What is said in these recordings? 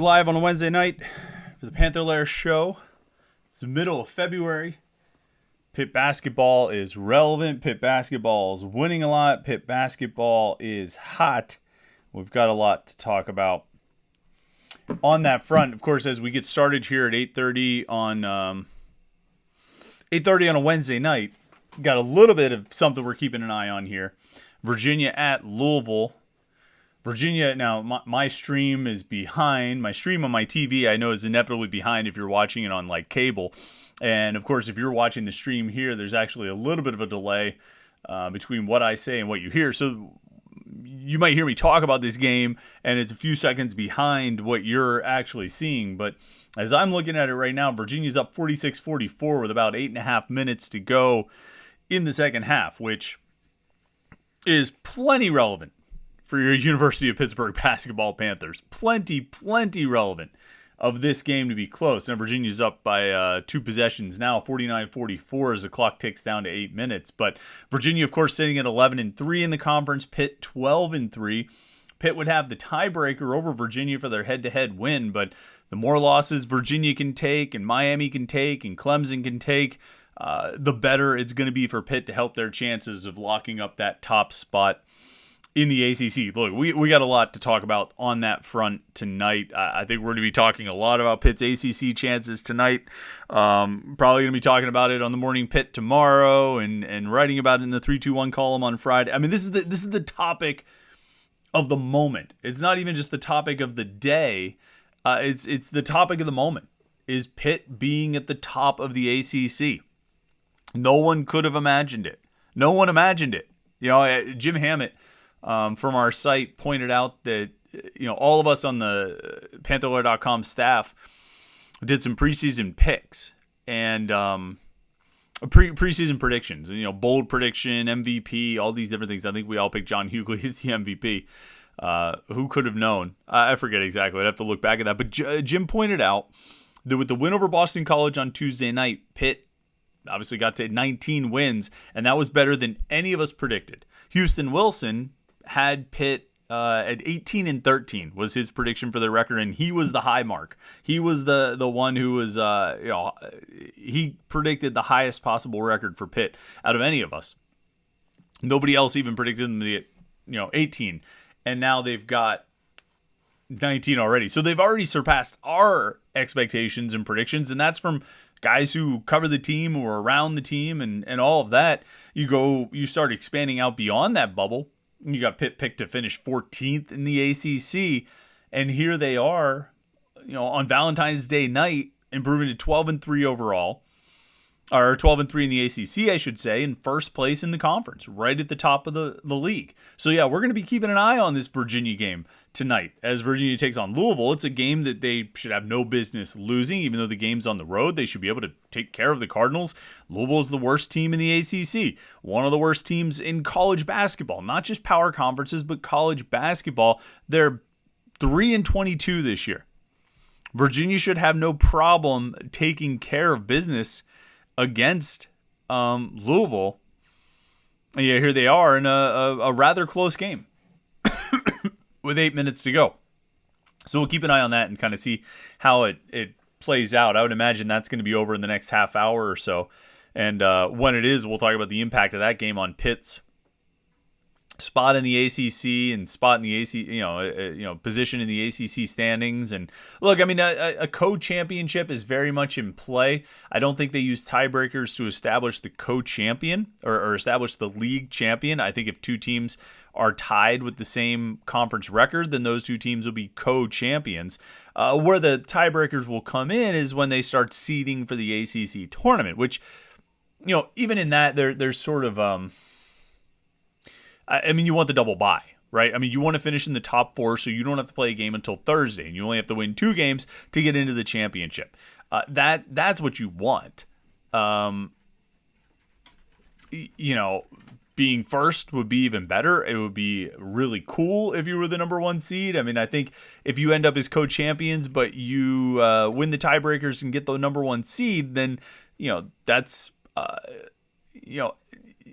Live on a Wednesday night for the Panther-Lair Show. It's the middle of February. Pitt basketball is relevant. Pitt basketball is winning a lot. Pitt basketball is hot. We've got a lot to talk about on that front. Of course, as we get started here at 8:30 on a Wednesday night, got a little bit of something we're keeping an eye on here. Virginia at Louisville. Virginia, now my stream is behind. My stream on my TV, I know, is inevitably behind if you're watching it on like cable. And of course, if you're watching the stream here, there's actually a little bit of a delay between what I say and what you hear. So you might hear me talk about this game, and it's a few seconds behind what you're actually seeing. But as I'm looking at it right now, Virginia's up 46-44 with about 8.5 minutes to go in the second half, which is plenty relevant for your University of Pittsburgh basketball Panthers. Plenty relevant of this game to be close. Now, Virginia's up by 2 possessions now, 49-44 as the clock ticks down to 8 minutes. But Virginia, of course, sitting at 11-3 in the conference. Pitt 12-3. Pitt would have the tiebreaker over Virginia for their head-to-head win, but the more losses Virginia can take and Miami can take and Clemson can take, the better it's going to be for Pitt to help their chances of locking up that top spot in the ACC. Look, we got a lot to talk about on that front tonight. I think we're going to be talking a lot about Pitt's ACC chances tonight. Probably going to be talking about it on the Morning Pitt tomorrow and writing about it in the 321 column on Friday. I mean, this is the topic of the moment. It's not even just the topic of the day. It's the topic of the moment. Is Pitt being at the top of the ACC? No one could have imagined it. No one imagined it. You know, Jim Hammett from our site pointed out that, you know, all of us on the Panther-Lair.com staff did some preseason picks and preseason predictions. You know, bold prediction, MVP, all these different things. I think we all picked John Hugley as the MVP. Who could have known? I forget exactly. I'd have to look back at that. But Jim pointed out that with the win over Boston College on Tuesday night, Pitt obviously got to 19 wins, and that was better than any of us predicted. Houston Wilson had Pitt at 18-13 was his prediction for their record, and he was the high mark. He was the one who was he predicted the highest possible record for Pitt out of any of us. Nobody else even predicted them to get 18, and now they've got 19 already. So they've already surpassed our expectations and predictions, and that's from guys who cover the team or around the team and all of that. You start expanding out beyond that bubble. You got Pitt picked to finish 14th in the ACC, and here they are, on Valentine's Day night, improving to 12-3 overall, or 12-3 in the ACC, I should say, in first place in the conference, right at the top of the league. So yeah, we're going to be keeping an eye on this Virginia game tonight as Virginia takes on Louisville. It's a game that they should have no business losing, even though the game's on the road. They should be able to take care of the Cardinals. Louisville is the worst team in the ACC, one of the worst teams in college basketball, not just power conferences, but college basketball. They're 3-22 this year. Virginia should have no problem taking care of business against Louisville. And yeah, here they are in a rather close game with 8 minutes to go. So we'll keep an eye on that and kind of see how it plays out. I would imagine that's going to be over in the next half hour or so. And when it is, we'll talk about the impact of that game on Pitt's spot in the ACC and spot in the AC, position in the ACC standings. And look, I mean, a co-championship is very much in play. I don't think they use tiebreakers to establish the co-champion or establish the league champion. I think if two teams are tied with the same conference record, then those two teams will be co-champions. Where the tiebreakers will come in is when they start seeding for the ACC tournament, which, even in that, there's sort of I mean, you want the double bye, right? I mean, you want to finish in the top 4 so you don't have to play a game until Thursday, and you only have to win 2 games to get into the championship. That's what you want. Being first would be even better. It would be really cool if you were the number 1 seed. I mean, I think if you end up as co-champions, but you win the tiebreakers and get the number 1 seed, then, that's,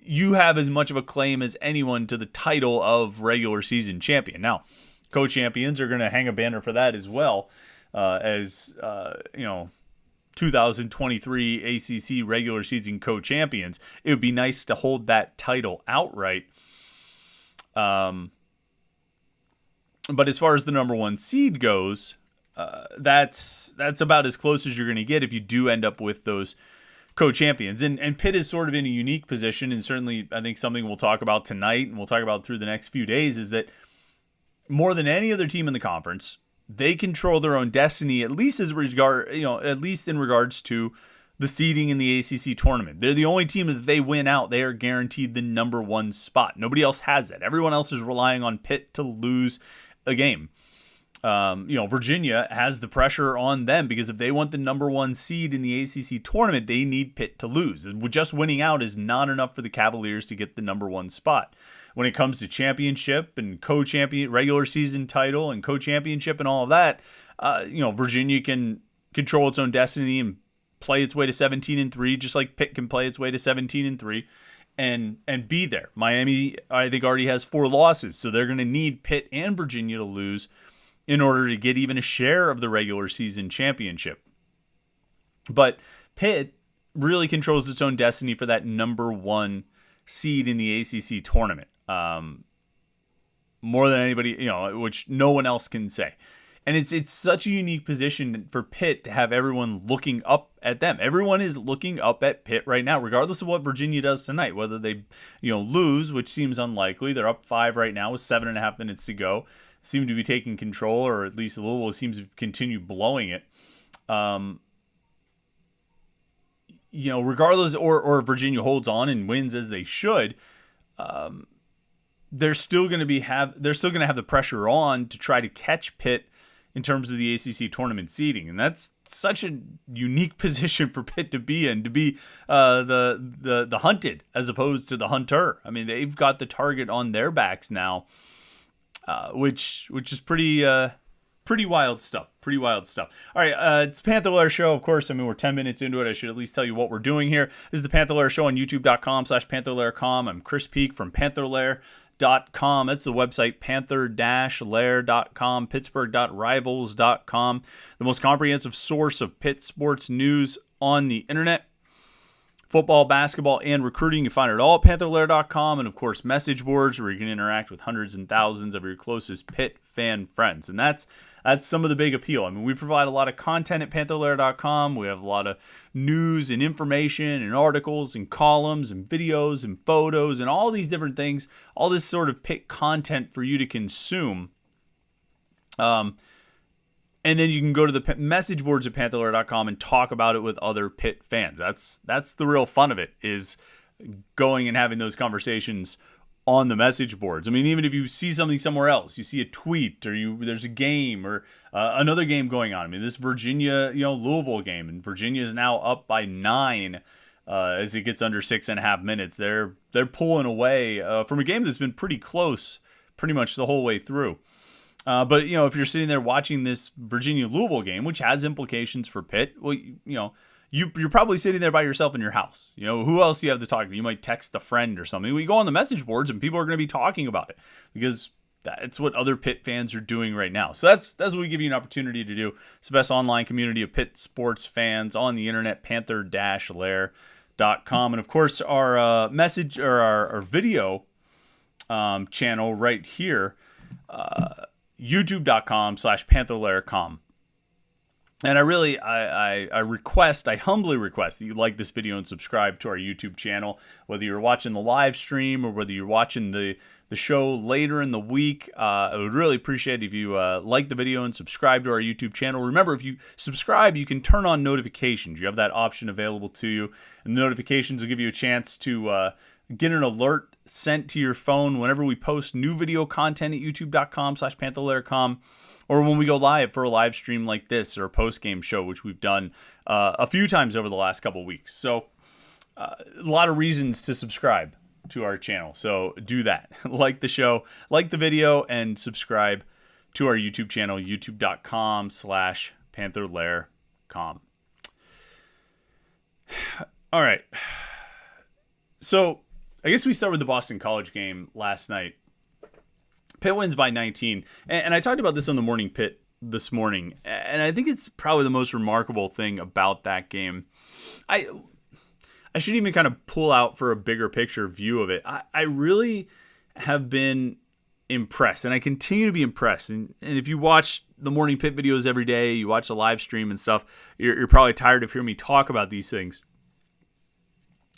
you have as much of a claim as anyone to the title of regular season champion. Now, co-champions are going to hang a banner for that as well. as 2023 ACC regular season co-champions. It would be nice to hold that title outright. But as far as the number one seed goes, that's about as close as you're going to get if you do end up with those co-champions. And Pitt is sort of in a unique position, and certainly I think something we'll talk about tonight and we'll talk about through the next few days is that more than any other team in the conference, they control their own destiny, at least in regards to the seeding in the ACC tournament. They're the only team that if they win out, they are guaranteed the number one spot. Nobody else has that. Everyone else is relying on Pitt to lose a game. Virginia has the pressure on them because if they want the number one seed in the ACC tournament, they need Pitt to lose. Just winning out is not enough for the Cavaliers to get the number one spot. When it comes to championship and co-champion, regular season title and co-championship and all of that, Virginia can control its own destiny and play its way to 17-3, just like Pitt can play its way to 17-3 and be there. Miami, I think, already has 4 losses, so they're going to need Pitt and Virginia to lose in order to get even a share of the regular season championship. But Pitt really controls its own destiny for that number one seed in the ACC tournament. More than anybody, which no one else can say. And it's such a unique position for Pitt to have everyone looking up at them. Everyone is looking up at Pitt right now, regardless of what Virginia does tonight. Whether they, lose, which seems unlikely. They're up 5 right now with 7.5 minutes to go. Seem to be taking control, or at least Louisville seems to continue blowing it. Regardless, or Virginia holds on and wins as they should. They're still going to have the pressure on to try to catch Pitt in terms of the ACC tournament seeding, and that's such a unique position for Pitt to be in, to be the hunted as opposed to the hunter. I mean, they've got the target on their backs now, which is pretty wild stuff. Pretty wild stuff. All right, it's Panther-Lair Show, of course. I mean, we're 10 minutes into it. I should at least tell you what we're doing here. This is the Panther-Lair Show on youtube.com/Panther-Lair.com. I'm Chris Peak from Panther-Lair.com. That's the website, Panther-Lair.com, Pittsburgh.rivals.com, the most comprehensive source of Pitt sports news on the internet. Football, basketball, and recruiting. You find it all at Panther-Lair.com, and of course message boards where you can interact with hundreds and thousands of your closest Pitt fan friends. And that's some of the big appeal. I mean, we provide a lot of content at Panther-Lair.com. We have a lot of news and information and articles and columns and videos and photos and all these different things, all this sort of Pitt content for you to consume. And then you can go to the message boards at Panther-Lair.com and talk about it with other Pitt fans. That's the real fun of it, is going and having those conversations on the message boards. I mean, even if you see something somewhere else, you see a tweet or there's a game or another game going on. I mean, this Virginia, Louisville game, and Virginia is now up by 9 as it gets under 6.5 minutes. They're pulling away from a game that's been pretty close pretty much the whole way through. But, if you're sitting there watching this Virginia-Louisville game, which has implications for Pitt, well, you're probably sitting there by yourself in your house. Who else do you have to talk to? You might text a friend or something. We go on the message boards and people are going to be talking about it because that's what other Pitt fans are doing right now. So that's what we give you an opportunity to do. It's the best online community of Pitt sports fans on the internet, Panther-Lair.com. And, of course, our message or our video channel right here, youtube.com/Panther-Lair.com. And I humbly request that you like this video and subscribe to our YouTube channel, whether you're watching the live stream or whether you're watching the show later in the week. I would really appreciate it if you like the video and subscribe to our YouTube channel. Remember, if you subscribe, you can turn on notifications. You have that option available to you, and the notifications will give you a chance to get an alert sent to your phone whenever we post new video content at youtube.com/Panther-Lair.com, or when we go live for a live stream like this or a post-game show, which we've done a few times over the last couple of weeks. So a lot of reasons to subscribe to our channel. So do that. Like the show, like the video, and subscribe to our YouTube channel, youtube.com/Panther-Lair.com. All right. So I guess we start with the Boston College game last night. Pitt wins by 19. And I talked about this on the Morning Pitt this morning, and I think it's probably the most remarkable thing about that game. I should even kind of pull out for a bigger picture view of it. I really have been impressed, and I continue to be impressed. And if you watch the morning Pitt videos every day, you watch the live stream and stuff, you're probably tired of hearing me talk about these things.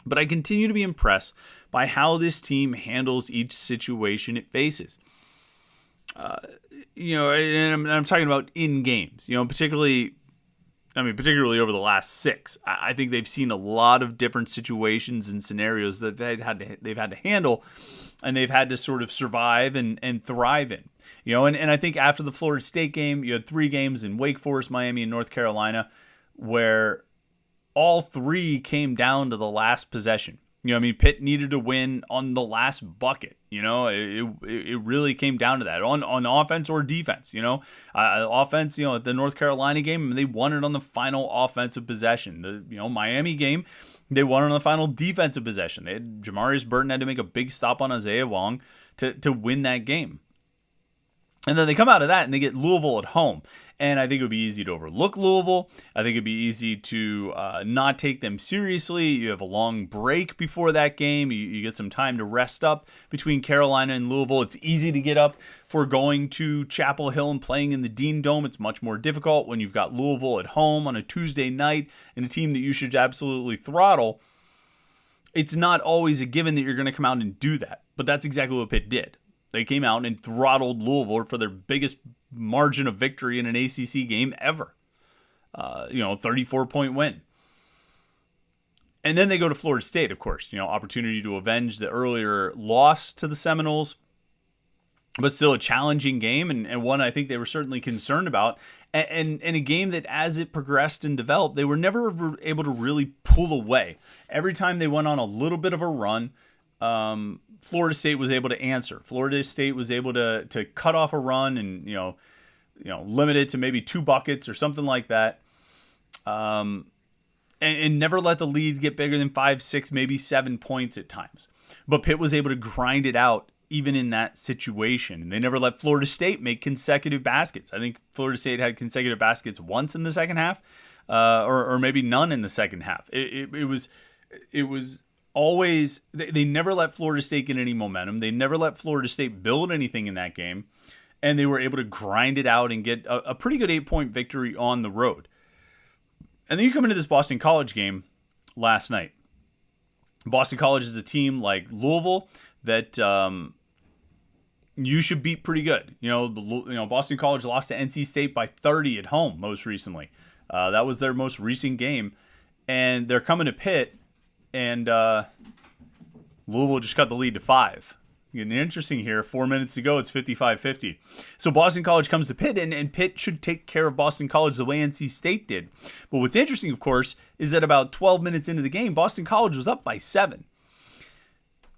But I continue to be impressed by how this team handles each situation it faces. And I'm talking about in games, particularly over the last 6. I think they've seen a lot of different situations and scenarios that they've had to handle, and they've had to sort of survive and thrive in. And I think after the Florida State game, you had 3 games in Wake Forest, Miami, and North Carolina, where all 3 came down to the last possession. Pitt needed to win on the last bucket. It really came down to that on offense or defense. Offense, at the North Carolina game, they won it on the final offensive possession. The Miami game, they won it on the final defensive possession. Jamarius Burton had to make a big stop on Isaiah Wong to win that game. And then they come out of that and they get Louisville at home. And I think it would be easy to overlook Louisville. I think it'd be easy to not take them seriously. You have a long break before that game. You get some time to rest up between Carolina and Louisville. It's easy to get up for going to Chapel Hill and playing in the Dean Dome. It's much more difficult when you've got Louisville at home on a Tuesday night and a team that you should absolutely throttle. It's not always a given that you're going to come out and do that. But that's exactly what Pitt did. They came out and throttled Louisville for their biggest margin of victory in an ACC game ever. 34-point win. And then they go to Florida State, of course. Opportunity to avenge the earlier loss to the Seminoles. But still a challenging game, and one I think they were certainly concerned about. And a game that as it progressed and developed, they were never able to really pull away. Every time they went on a little bit of a run, Florida State was able to answer. Florida State was able to cut off a run and limit it to maybe 2 buckets or something like that, and never let the lead get bigger than 5, 6, maybe 7 points at times. But Pitt was able to grind it out even in that situation. And they never let Florida State make consecutive baskets. I think Florida State had consecutive baskets once in the second half, or maybe none in the second half. It was always, they never let Florida State get any momentum. They never let Florida State build anything in that game. And they were able to grind it out and get a pretty good 8-point victory on the road. And then you come into this Boston College game last night. Boston College is a team like Louisville that you should beat pretty good. Boston College lost to NC State by 30 at home most recently. That was their most recent game. And they're coming to Pitt. And Louisville just cut the lead to 5. Getting interesting here. 4 minutes to go, it's 55-50. So Boston College comes to Pitt, and Pitt should take care of Boston College the way NC State did. But what's interesting, of course, is that about 12 minutes into the game, Boston College was up by 7.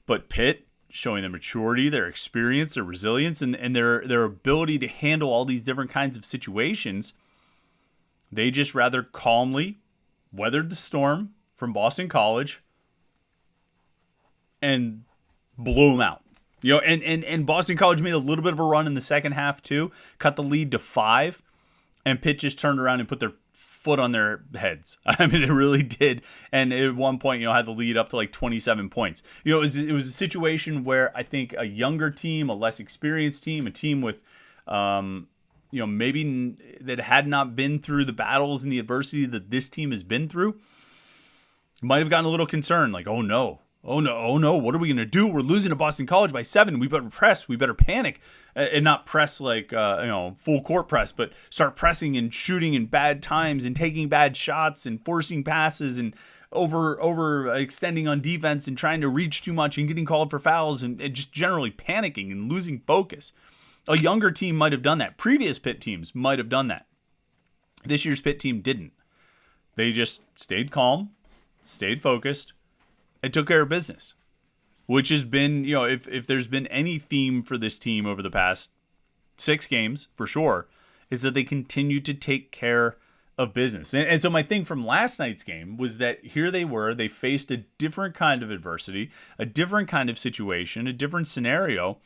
But Pitt, showing their maturity, their experience, their resilience, and their ability to handle all these different kinds of situations, they just rather calmly weathered the storm from Boston College and blew them out. And Boston College made a little bit of a run in the second half too, cut the lead to 5, and Pitt just turned around and put their foot on their heads. I mean, they really did. And at one point, had the lead up to like 27 points. It was a situation where I think a younger team, a less experienced team, a team with maybe that had not been through the battles and the adversity that this team has been through, might have gotten a little concerned, like, oh no, what are we going to do? We're losing to Boston College by 7. We better press. We better panic. And not press like, full court press, but start pressing and shooting in bad times and taking bad shots and forcing passes and over extending on defense and trying to reach too much and getting called for fouls and just generally panicking and losing focus. A younger team might have done that. Previous Pitt teams might have done that. This year's Pitt team didn't. They just stayed calm, stayed focused, and took care of business, which has been, if there's been any theme for this team over the past 6 games, for sure, is that they continue to take care of business. And so my thing from last night's game was that here they faced a different kind of adversity, a different kind of situation, a different scenario,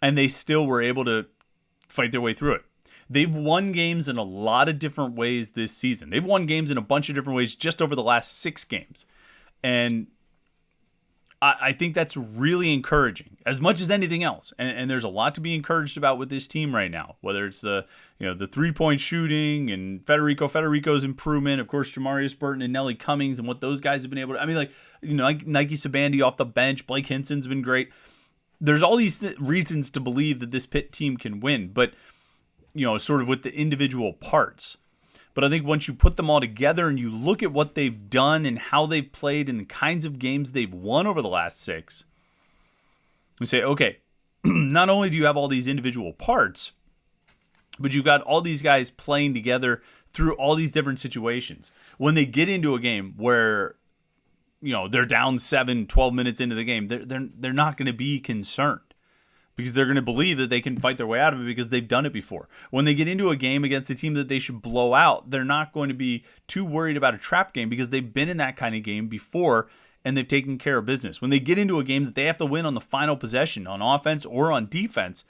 and they still were able to fight their way through it. They've won games in a lot of different ways this season. They've won games in a bunch of different ways just over the last 6 games. And I think that's really encouraging as much as anything else. And there's a lot to be encouraged about with this team right now, whether it's the 3-point shooting and Federico's improvement, of course, Jamarius Burton and Nelly Cummings and what those guys have been able to, like Nike Sabandi off the bench, Blake Hinson's been great. There's all these reasons to believe that this Pitt team can win, but, sort of with the individual parts. But I think once you put them all together and you look at what they've done and how they've played and the kinds of games they've won over the last 6, you say, okay, not only do you have all these individual parts, but you've got all these guys playing together through all these different situations. When they get into a game where, they're down 12 minutes into the game, they're not going to be concerned, because they're going to believe that they can fight their way out of it because they've done it before. When they get into a game against a team that they should blow out, they're not going to be too worried about a trap game because they've been in that kind of game before and they've taken care of business. When they get into a game that they have to win on the final possession, on offense or on defense,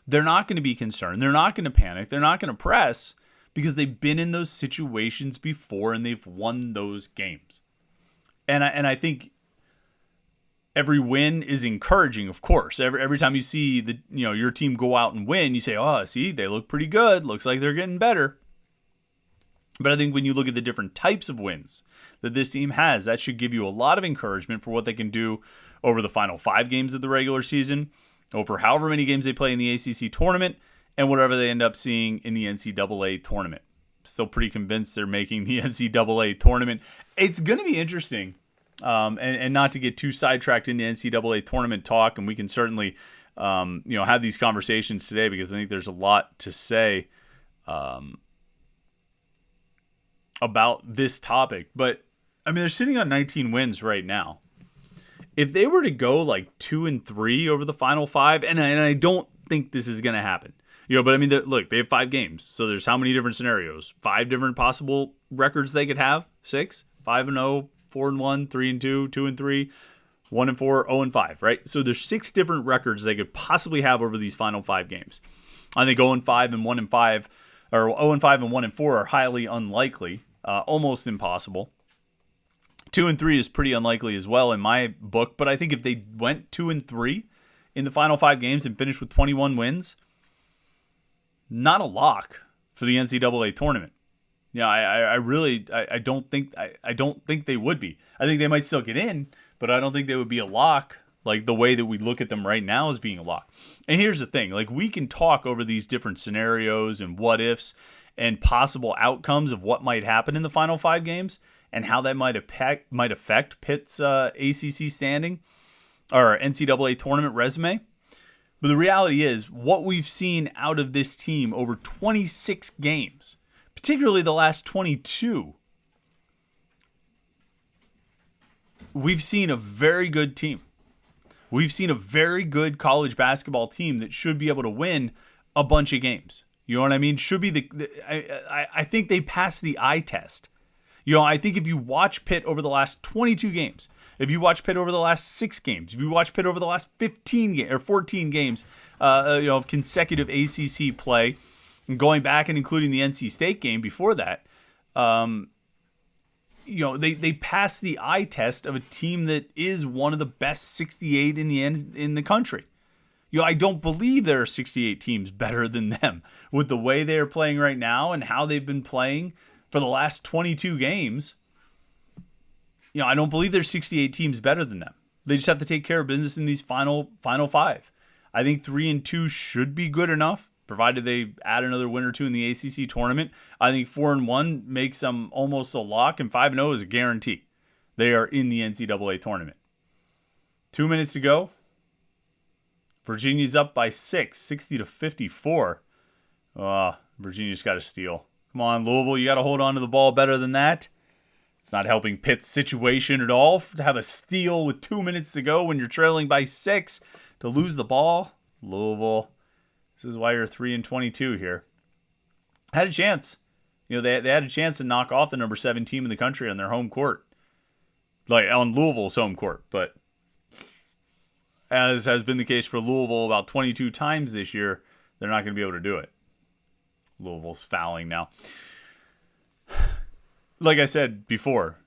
they're not going to be concerned. They're not going to panic. They're not going to press because they've been in those situations before and they've won those games. And I think every win is encouraging, of course. Every time you see your team go out and win, you say, "Oh, see, they look pretty good. Looks like they're getting better." But I think when you look at the different types of wins that this team has, that should give you a lot of encouragement for what they can do over the final 5 games of the regular season, over however many games they play in the ACC tournament, and whatever they end up seeing in the NCAA tournament. Still pretty convinced they're making the NCAA tournament. It's going to be interesting. And not to get too sidetracked into NCAA tournament talk, and we can certainly, have these conversations today because I think there's a lot to say about this topic. But they're sitting on 19 wins right now. If they were to go like 2-3 over the final 5, and I don't think this is going to happen, but look, they have 5 games, so there's how many different scenarios? 5 different possible records they could have? 6, 5-0. 4-1, 3-2, 2-3, 1-4, 0-5, right? So there's 6 different records they could possibly have over these final 5 games. I think 0-5 and 1-5, or 0-5 and 1-4 are highly unlikely, almost impossible. 2-3 is pretty unlikely as well in my book, but I think if they went 2-3 in the final 5 games and finished with 21 wins, not a lock for the NCAA tournament. Yeah, I don't think they would be. I think they might still get in, but I don't think they would be a lock like the way that we look at them right now as being a lock. And here's the thing, like we can talk over these different scenarios and what ifs and possible outcomes of what might happen in the final 5 games and how that might affect Pitt's ACC standing or NCAA tournament resume. But the reality is what we've seen out of this team over 26 games, particularly the last 22, we've seen a very good team. We've seen a very good college basketball team that should be able to win a bunch of games. You know what I mean? Should be I think they passed the eye test. I think if you watch Pitt over the last 22 games, if you watch Pitt over the last 6 games, if you watch Pitt over the last 14 games of consecutive ACC play, going back and including the NC State game before that, they passed the eye test of a team that is one of the best 68 in the country. I don't believe there are 68 teams better than them with the way they are playing right now and how they've been playing for the last 22 games. I don't believe there's 68 teams better than them. They just have to take care of business in these final 5. I think 3-2 should be good enough, provided they add another win or 2 in the ACC tournament. I think 4-1 makes them almost a lock, and 5-0 is a guarantee. They are in the NCAA tournament. 2 minutes to go. Virginia's up by 6, 60-54. Virginia's got to steal. Come on, Louisville, you got to hold on to the ball better than that. It's not helping Pitt's situation at all to have a steal with 2 minutes to go when you're trailing by 6 to lose the ball. Louisville, this is why you're 3-22 here. Had a chance. They had a chance to knock off the number 7 team in the country on their home court. Like on Louisville's home court. But as has been the case for Louisville about 22 times this year, they're not going to be able to do it. Louisville's fouling now. Like I said before,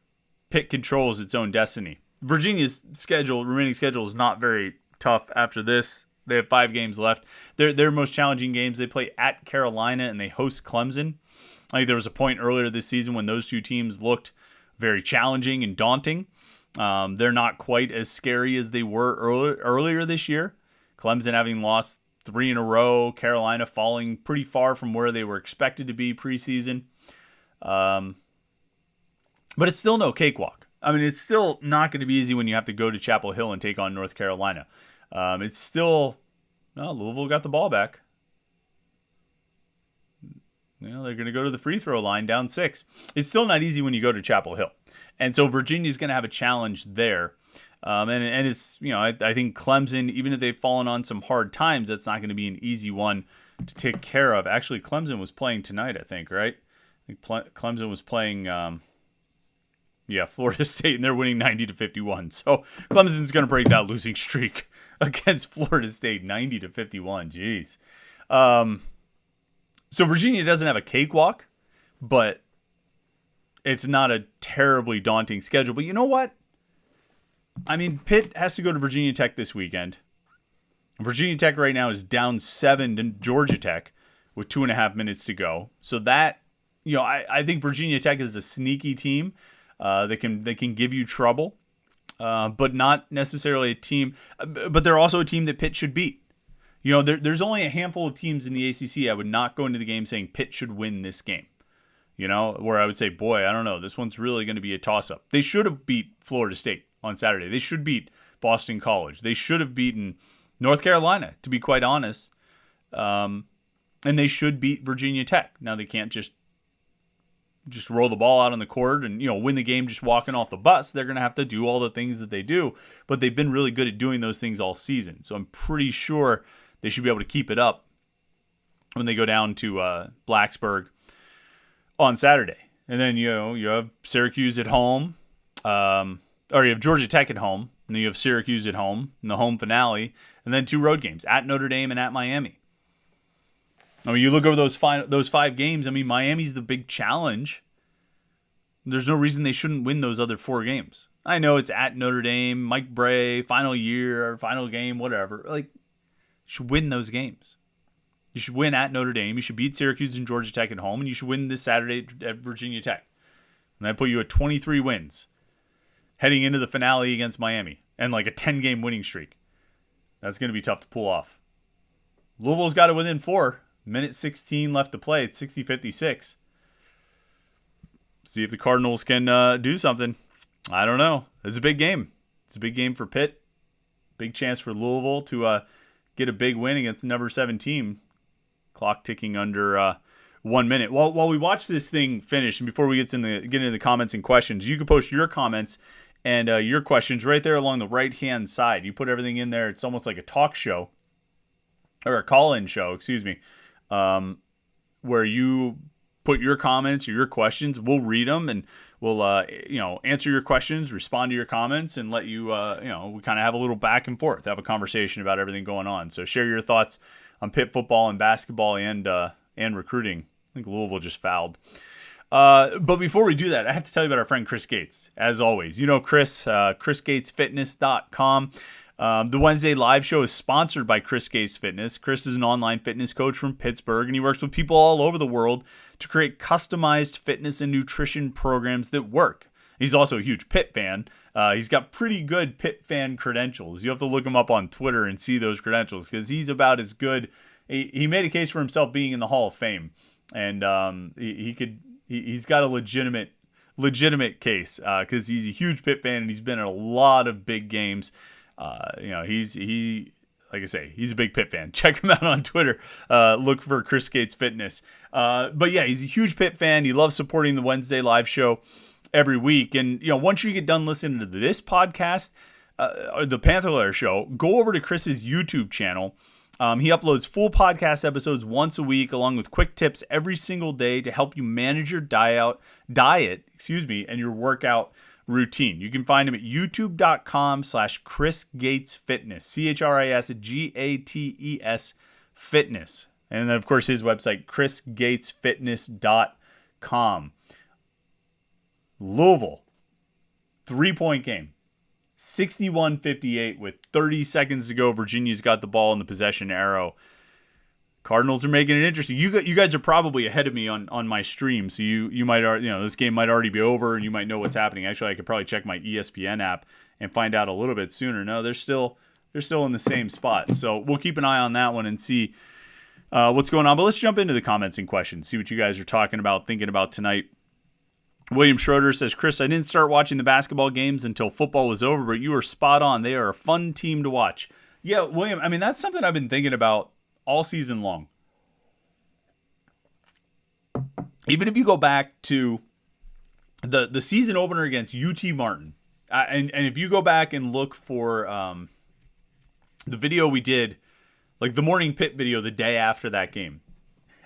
Pitt controls its own destiny. Virginia's remaining schedule is not very tough after this. They have 5 games left. Their most challenging games, they play at Carolina and they host Clemson. I think there was a point earlier this season when those two teams looked very challenging and daunting. They're not quite as scary as they were earlier this year. Clemson having lost 3 in a row, Carolina falling pretty far from where they were expected to be preseason. But it's still no cakewalk. I mean, it's still not going to be easy when you have to go to Chapel Hill and take on North Carolina. It's still, Louisville got the ball back. They're going to go to the free throw line down 6. It's still not easy when you go to Chapel Hill. And so Virginia's going to have a challenge there. And it's, I think Clemson, even if they've fallen on some hard times, that's not going to be an easy one to take care of. Actually, Clemson was playing tonight, I think, right? I think Clemson was playing, Florida State, and they're winning 90-51. So Clemson's going to break that losing streak against Florida State, 90-51. Jeez. So Virginia doesn't have a cakewalk, but it's not a terribly daunting schedule. But you know what? I mean, Pitt has to go to Virginia Tech this weekend. Virginia Tech right now is down 7 to Georgia Tech with 2.5 minutes to go. So that, I think Virginia Tech is a sneaky team. They can give you trouble, but not necessarily a team. But they're also a team that Pitt should beat. There's only a handful of teams in the ACC I would not go into the game saying Pitt should win this game. Where I would say, boy, I don't know, this one's really going to be a toss-up. They should have beat Florida State on Saturday. They should beat Boston College. They should have beaten North Carolina, to be quite honest. And they should beat Virginia Tech. Now, they can't just roll the ball out on the court and, win the game just walking off the bus. They're going to have to do all the things that they do. But they've been really good at doing those things all season. So I'm pretty sure they should be able to keep it up when they go down to Blacksburg on Saturday. And then, you have Syracuse at home. Or you have Georgia Tech at home. And then you have Syracuse at home in the home finale. And then 2 road games, at Notre Dame and at Miami. I mean, you look over those 5 games. I mean, Miami's the big challenge. There's no reason they shouldn't win those other 4 games. I know it's at Notre Dame, Mike Bray, final year, final game, whatever. You should win those games. You should win at Notre Dame. You should beat Syracuse and Georgia Tech at home, and you should win this Saturday at Virginia Tech. And that put you at 23 wins heading into the finale against Miami and a 10-game winning streak. That's going to be tough to pull off. Louisville's got it within 4. Minute 16 left to play. It's 60-56. See if the Cardinals can do something. I don't know. It's a big game. It's a big game for Pitt. Big chance for Louisville to get a big win against the number 7 team. Clock ticking under 1 minute. While we watch this thing finish, and before we get into the comments and questions, you can post your comments and your questions right there along the right-hand side. You put everything in there. It's almost like a talk show. Or a call-in show, excuse me. Where you put your comments or your questions. We'll read them and we'll, answer your questions, respond to your comments, and let you, we kind of have a little back and forth, have a conversation about everything going on. So share your thoughts on Pitt football and basketball and recruiting. I think Louisville just fouled. But before we do that, I have to tell you about our friend Chris Gates. As always, Chris, chrisgatesfitness.com. The Wednesday live show is sponsored by Chris Gates Fitness. Chris is an online fitness coach from Pittsburgh, and he works with people all over the world to create customized fitness and nutrition programs that work. He's also a huge Pitt fan. He's got pretty good Pitt fan credentials. You have to look him up on Twitter and see those credentials because he's about as good. He made a case for himself being in the Hall of Fame, and he's got a legitimate case because he's a huge Pitt fan and he's been in a lot of big games. Like I say, he's a big Pitt fan. Check him out on Twitter. Look for Chris Gates Fitness. But yeah, he's a huge Pitt fan. He loves supporting the Wednesday live show every week. And, once you get done listening to this podcast, or the Panther-Lair Show, go over to Chris's YouTube channel. He uploads full podcast episodes once a week, along with quick tips every single day to help you manage your diet, and your workout routine. You can find him at youtube.com/Chris Gates Fitness, ChrisGates Fitness. And then, of course, his website, chrisgatesfitness.com. Louisville, 3-point game. 61-58 with 30 seconds to go. Virginia's got the ball in the possession arrow. Cardinals are making it interesting. You guys are probably ahead of me on my stream, so you might this game might already be over and you might know what's happening. Actually, I could probably check my ESPN app and find out a little bit sooner. No, they're still in the same spot. So we'll keep an eye on that one and see what's going on. But let's jump into the comments and questions. See what you guys are talking about, thinking about tonight. William Schroeder says, Chris, I didn't start watching the basketball games until football was over, but you were spot on. They are a fun team to watch. Yeah, William, I mean, that's something I've been thinking about all season long. Even if you go back to the season opener against UT Martin, and if you go back and look for the video we did, like the morning Pitt video the day after that game,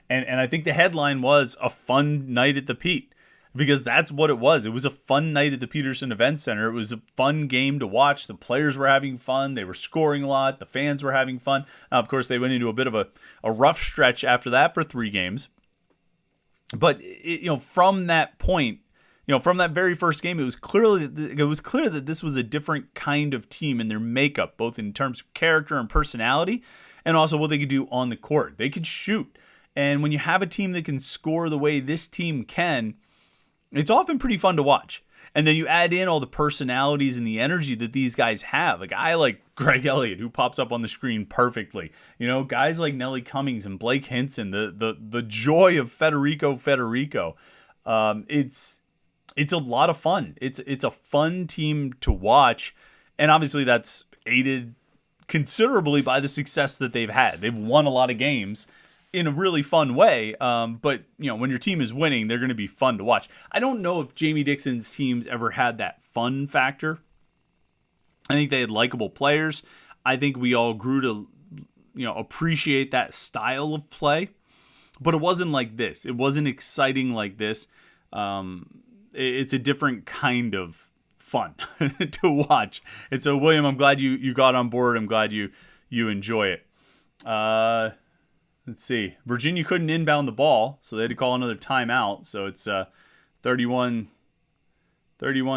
and I think the headline was a fun night at the Pete. Because that's what it was. It was a fun night at the Peterson Event Center. It was a fun game to watch. The players were having fun. They were scoring a lot. The fans were having fun. Now, of course, they went into a bit of a rough stretch after that for 3 games. But from that point, from that very first game, it was clear that this was a different kind of team in their makeup, both in terms of character and personality, and also what they could do on the court. They could shoot. And when you have a team that can score the way this team can, it's often pretty fun to watch. And then you add in all the personalities and the energy that these guys have. A guy like Greg Elliott, who pops up on the screen perfectly. Guys like Nelly Cummings and Blake Hinson, the joy of Federico. It's a lot of fun. It's a fun team to watch. And obviously that's aided considerably by the success that they've had. They've won a lot of games in a really fun way, but when your team is winning, they're going to be fun to watch. I don't know if Jamie Dixon's teams ever had that fun factor. I think they had likable players. I think we all grew to appreciate that style of play, but it wasn't like this. It wasn't exciting like this. It's a different kind of fun to watch. And so, William, I'm glad you got on board. I'm glad you enjoy it. Let's see. Virginia couldn't inbound the ball, so they had to call another timeout. So it's 31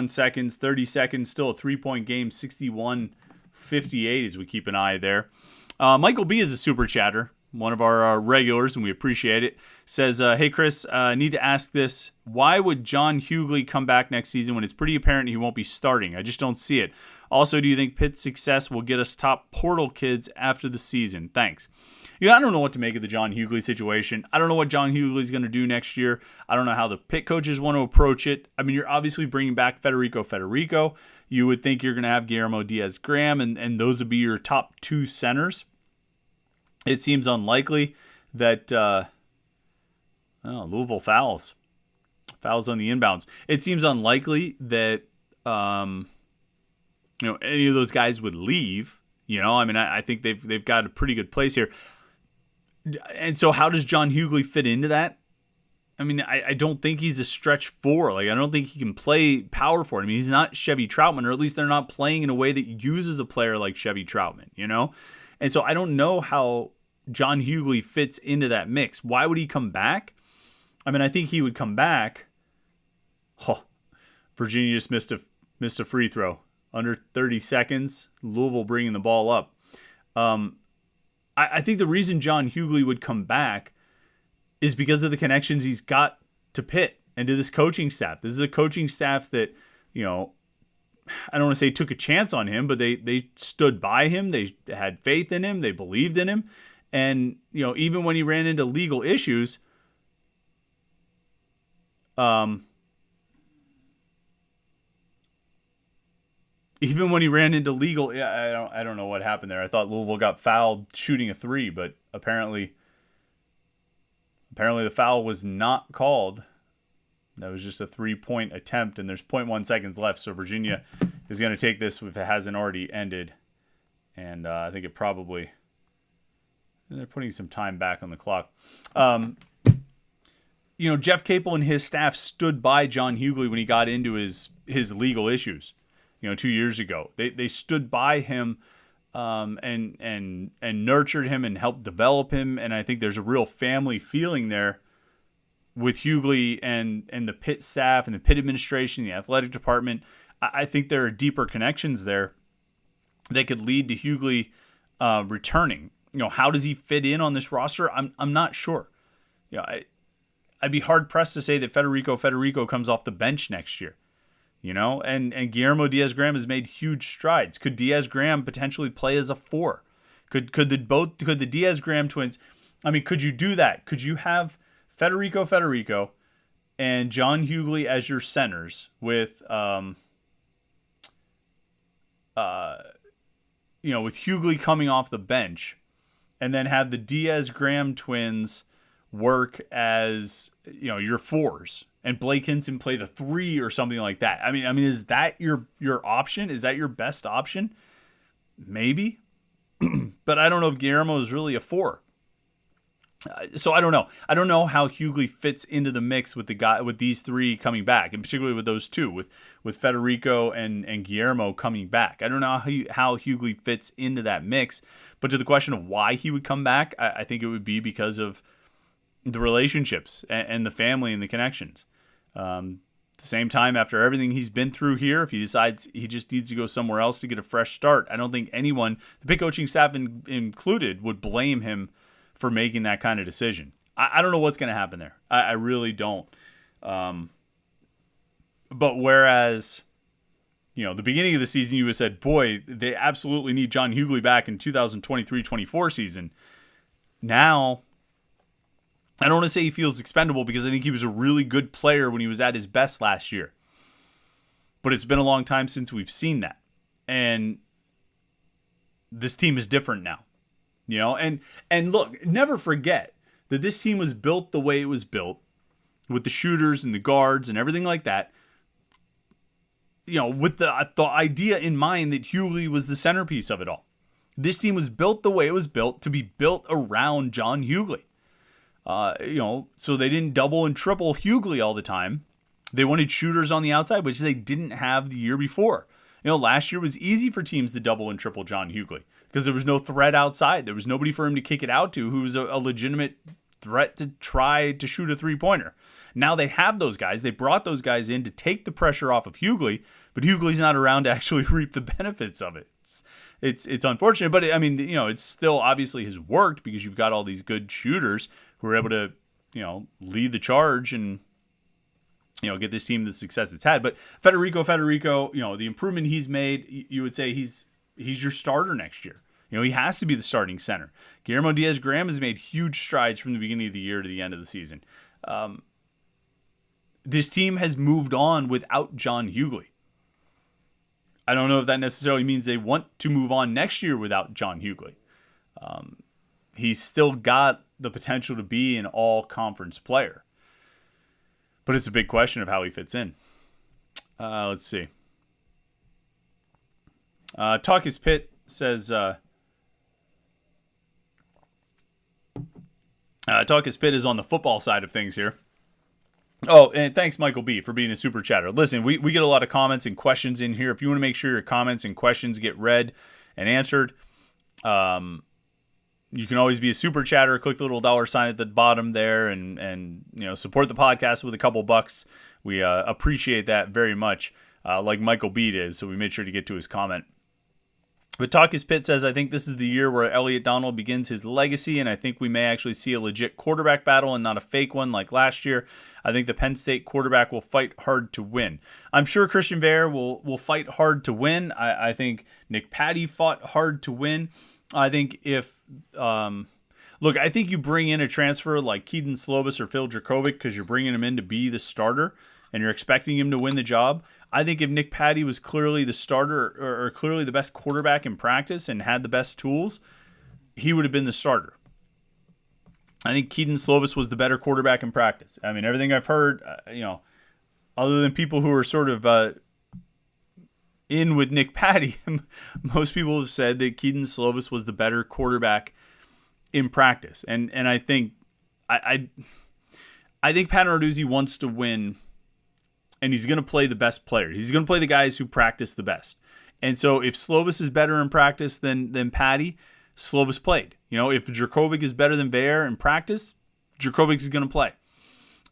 seconds, 30 seconds, still a 3-point game, 61-58 as we keep an eye there. Michael B. is a super chatter, one of our regulars, and we appreciate it. Says, hey, Chris, need to ask this. Why would John Hugley come back next season when it's pretty apparent he won't be starting? I just don't see it. Also, do you think Pitt's success will get us top portal kids after the season? Thanks. I don't know what to make of the John Hugley situation. I don't know what John Hugley's going to do next year. I don't know how the Pitt coaches want to approach it. I mean, you're obviously bringing back Federico. You would think you're going to have Guillermo Diaz-Graham, and those would be your top 2 centers. It seems unlikely that Louisville fouls on the inbounds. It seems unlikely that any of those guys would leave. I think they've got a pretty good place here. And so how does John Hugley fit into that? I mean, I don't think he's a stretch 4. Like, I don't think he can play power forward. I mean, he's not Chevy Troutman, or at least they're not playing in a way that uses a player like Chevy Troutman, And so I don't know how John Hugley fits into that mix. Why would he come back? I mean, I think he would come back. Oh, Virginia just missed a free throw. Under 30 seconds, Louisville bringing the ball up. I think the reason John Hugley would come back is because of the connections he's got to Pitt and to this coaching staff. This is a coaching staff that, I don't want to say took a chance on him, but they stood by him. They had faith in him. They believed in him. And, even when he ran into legal issues, even when he ran into legal, I don't know what happened there. I thought Louisville got fouled shooting a 3, but apparently the foul was not called. That was just a 3-point attempt, and there's 0.1 seconds left. So Virginia is going to take this if it hasn't already ended. And I think they're putting some time back on the clock. Jeff Capel and his staff stood by John Hugley when he got into his legal issues. 2 years ago. They stood by him and nurtured him and helped develop him. And I think there's a real family feeling there with Hugley and the Pitt staff and the Pitt administration, the athletic department. I think there are deeper connections there that could lead to Hugley returning. How does he fit in on this roster? I'm not sure. I'd be hard pressed to say that Federico comes off the bench next year. And Guillermo Diaz-Graham has made huge strides. Could Diaz-Graham potentially play as a 4? Could the Diaz-Graham twins? I mean, could you do that? Could you have Federico and John Hugley as your centers with with Hugley coming off the bench, and then have the Diaz-Graham twins work as your 4s, and Blake Hinson play the 3 or something like that? I mean, is that your option? Is that your best option? Maybe, but I don't know if Guillermo is really a 4. So I don't know. I don't know how Hugley fits into the mix with these 3 coming back, and particularly with those 2, with Federico and Guillermo coming back. I don't know how Hugley fits into that mix. But to the question of why he would come back, I think it would be because of the relationships and the family and the connections. At the same time, after everything he's been through here, if he decides he just needs to go somewhere else to get a fresh start, I don't think anyone, the Pitt coaching staff included, would blame him for making that kind of decision. I don't know what's going to happen there. I really don't. But whereas, the beginning of the season, you would have said, boy, they absolutely need John Hugley back in 2023-24 season. Now, I don't want to say he feels expendable, because I think he was a really good player when he was at his best last year. But it's been a long time since we've seen that. And this team is different now. And look, never forget that this team was built the way it was built, with the shooters and the guards and everything like that, with the idea in mind that Hugley was the centerpiece of it all. This team was built the way it was built, to be built around John Hugley. So they didn't double and triple Hugley all the time. They wanted shooters on the outside, which they didn't have the year before. Last year was easy for teams to double and triple John Hugley, because there was no threat outside. There was nobody for him to kick it out to who was a legitimate threat to try to shoot a 3-pointer. Now they have those guys. They brought those guys in to take the pressure off of Hugley, but Hugley's not around to actually reap the benefits of it. It's unfortunate, but it's still obviously has worked, because you've got all these good shooters who are able to, lead the charge and, get this team the success it's had. But Federico, the improvement he's made, you would say he's your starter next year. He has to be the starting center. Guillermo Diaz-Graham has made huge strides from the beginning of the year to the end of the season. This team has moved on without John Hugley. I don't know if that necessarily means they want to move on next year without John Hugley. He's still got the potential to be an all-conference player. But it's a big question of how he fits in. Let's see. Talk is Pitt says... Talk is Pitt is on the football side of things here. Oh, and thanks, Michael B., for being a super chatter. Listen, we get a lot of comments and questions in here. If you want to make sure your comments and questions get read and answered, you can always be a super chatter. Click the little $sign at the bottom there, and support the podcast with a couple bucks. We appreciate that very much, like Michael B. did. So we made sure to get to his comment. But Talk is Pitt says, I think this is the year where Elliot Donald begins his legacy, and I think we may actually see a legit quarterback battle and not a fake one like last year. I think the Penn State quarterback will fight hard to win. I'm sure Christian Bear will fight hard to win. I think Nick Patty fought hard to win. I think if I think you bring in a transfer like Keaton Slovis or Phil Dracovic because you're bringing him in to be the starter and you're expecting him to win the job. I think if Nick Patty was clearly the starter or clearly the best quarterback in practice and had the best tools, he would have been the starter. I think Keaton Slovis was the better quarterback in practice. I mean, everything I've heard, other than people who are sort of in with Nick Patty, most people have said that Keaton Slovis was the better quarterback in practice. And I think I think Pat Narduzzi wants to win, and he's going to play the best players. He's going to play the guys who practice the best. And so if Slovis is better in practice than Patty, Slovis played. If Jurkovec is better than Veer in practice, Jurkovec is going to play.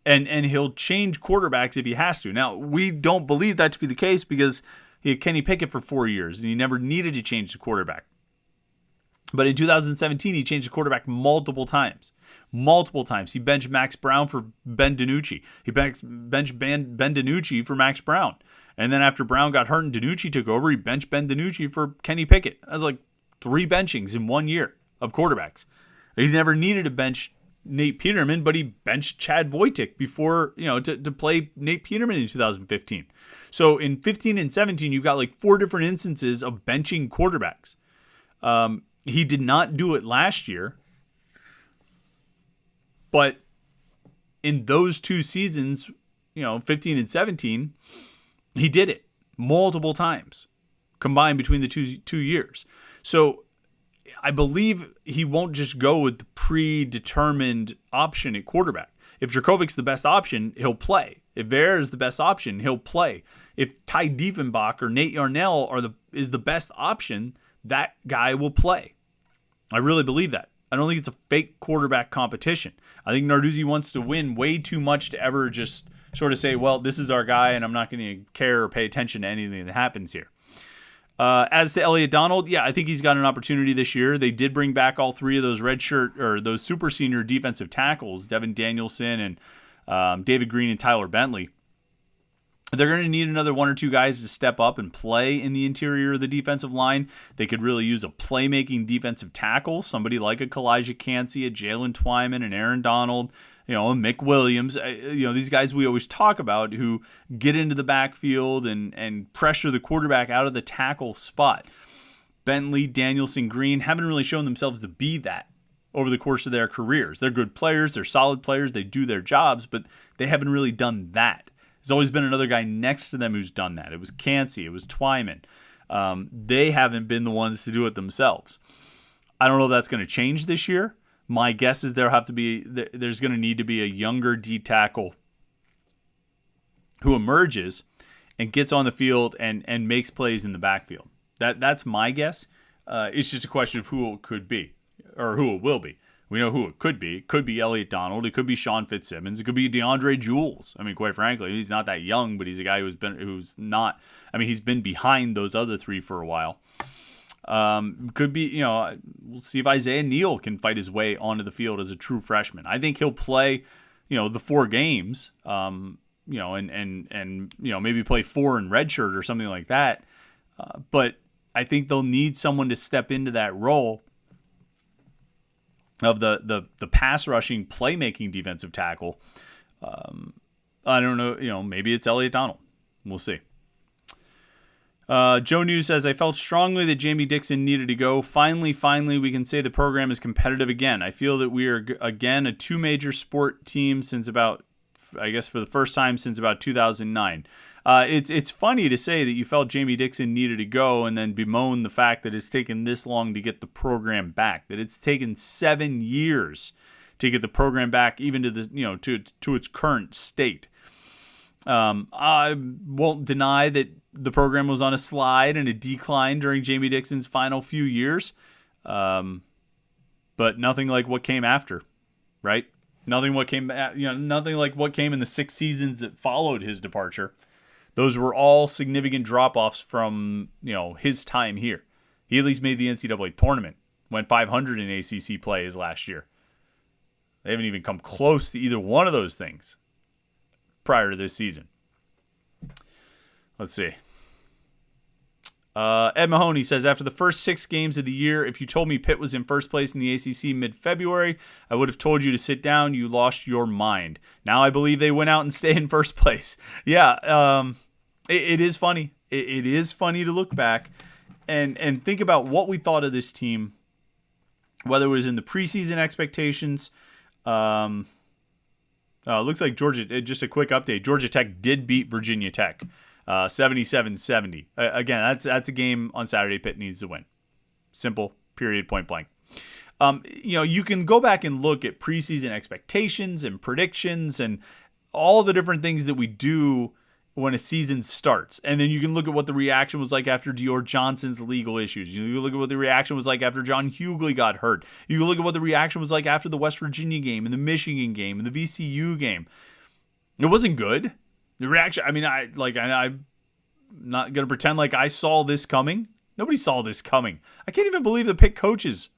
And he'll change quarterbacks if he has to. Now, we don't believe that to be the case because he had Kenny Pickett for 4 years, and he never needed to change the quarterback. But in 2017, he changed the quarterback multiple times. Multiple times. He benched Max Brown for Ben DiNucci. He benched Ben DiNucci for Max Brown. And then after Brown got hurt and DiNucci took over, he benched Ben DiNucci for Kenny Pickett. That was like 3 benchings in 1 year of quarterbacks. He never needed to bench Nate Peterman, but he benched Chad Wojcik before, to play Nate Peterman in 2015. So in 15 and 17, you've got like 4 different instances of benching quarterbacks. He did not do it last year, but in those 2 seasons, 15 and 17, he did it multiple times combined between the two years. So I believe he won't just go with the predetermined option at quarterback. If Jurkovec's the best option, he'll play. If Veer is the best option, he'll play. If Ty Diefenbach or Nate Yarnell is the best option, that guy will play. I really believe that. I don't think it's a fake quarterback competition. I think Narduzzi wants to win way too much to ever just sort of say, well, this is our guy, and I'm not going to care or pay attention to anything that happens here. As to Elliott Donald, I think he's got an opportunity this year. They did bring back all 3 of those those super senior defensive tackles, Devin Danielson and David Green and Tyler Bentley. They're going to need another 1 or 2 guys to step up and play in the interior of the defensive line. They could really use a playmaking defensive tackle, somebody like a Kalijah Cansey, a Jalen Twyman, and Aaron Donald, a Mick Williams. These guys we always talk about who get into the backfield and pressure the quarterback out of the tackle spot. Bentley, Danielson, Green haven't really shown themselves to be that over the course of their careers. They're good players. They're solid players. They do their jobs, but they haven't really done that. There's always been another guy next to them who's done that. It was Cansey. It was Twyman. They haven't been the ones to do it themselves. I don't know if that's going to change this year. My guess is there's going to need to be a younger D tackle who emerges and gets on the field and makes plays in the backfield. That's my guess. It's just a question of who it could be or who it will be. We know who it could be. It could be Elliott Donald. It could be Sean Fitzsimmons. It could be DeAndre Jules. I mean, quite frankly, he's not that young, but he's a guy he's been behind those other 3 for a while. Could be, we'll see if Isaiah Neal can fight his way onto the field as a true freshman. I think he'll play, the 4 games, and maybe play 4 in redshirt or something like that. But I think they'll need someone to step into that role of the pass rushing playmaking defensive tackle. I don't know, maybe it's Elliott Donald. We'll see. Joe News says, I felt strongly that Jamie Dixon needed to go. Finally, we can say the program is competitive again. I feel that we are, again, a 2 major sport team since about, I guess for the first time since about 2009. It's funny to say that you felt Jamie Dixon needed to go and then bemoan the fact that it's taken this long to get the program back, that it's taken 7 years to get the program back even to the, to its current state. I won't deny that the program was on a slide and a decline during Jamie Dixon's final few years. But nothing like what came after, right? Nothing like what came in the 6 seasons that followed his departure. Those were all significant drop-offs from, his time here. He at least made the NCAA tournament, went 500 in ACC play his last year. They haven't even come close to either one of those things prior to this season. Let's see. Ed Mahoney says, after the first 6 games of the year, if you told me Pitt was in first place in the ACC mid-February, I would have told you to sit down. You lost your mind. Now I believe they went out and stay in first place. Yeah, it is funny. It is funny to look back and think about what we thought of this team, whether it was in the preseason expectations. Looks like Georgia, just a quick update, Georgia Tech did beat Virginia Tech. 77-70. Again, that's a game on Saturday Pitt needs to win. Simple, period, point blank. You can go back and look at preseason expectations and predictions and all the different things that we do when a season starts. And then you can look at what the reaction was like after Dior Johnson's legal issues. You can look at what the reaction was like after John Hugley got hurt. You can look at what the reaction was like after the West Virginia game and the Michigan game and the VCU game. It wasn't good. The reaction, I'm not going to pretend like I saw this coming. Nobody saw this coming. I can't even believe the Pitt coaches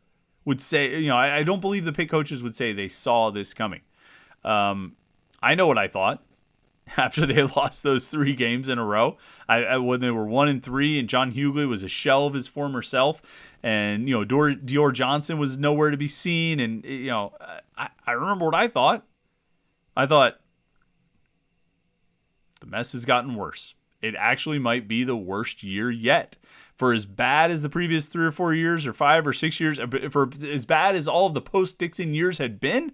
would say, I don't believe the Pitt coaches would say they saw this coming. I know what I thought after they lost those 3 games in a row. When they were 1-3 and John Hugley was a shell of his former self, and Dior Johnson was nowhere to be seen, and I remember what I thought. I thought the mess has gotten worse. It actually might be the worst year yet. For as bad as the previous 3 or 4 years, or 5 or 6 years, for as bad as all of the post-Dixon years had been,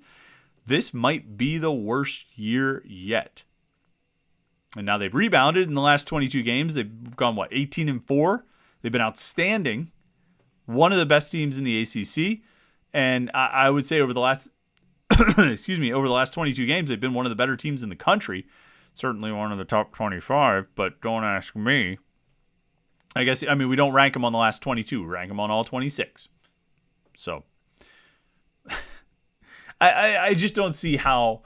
this might be the worst year yet. And now they've rebounded in the last 22 games. They've gone, 18-4? They've been outstanding. One of the best teams in the ACC. And I would say over the last, over the last 22 games, they've been one of the better teams in the country. Certainly one of the top 25, but don't ask me. We don't rank them on the last 22. We rank them on all 26. So, I just don't see how,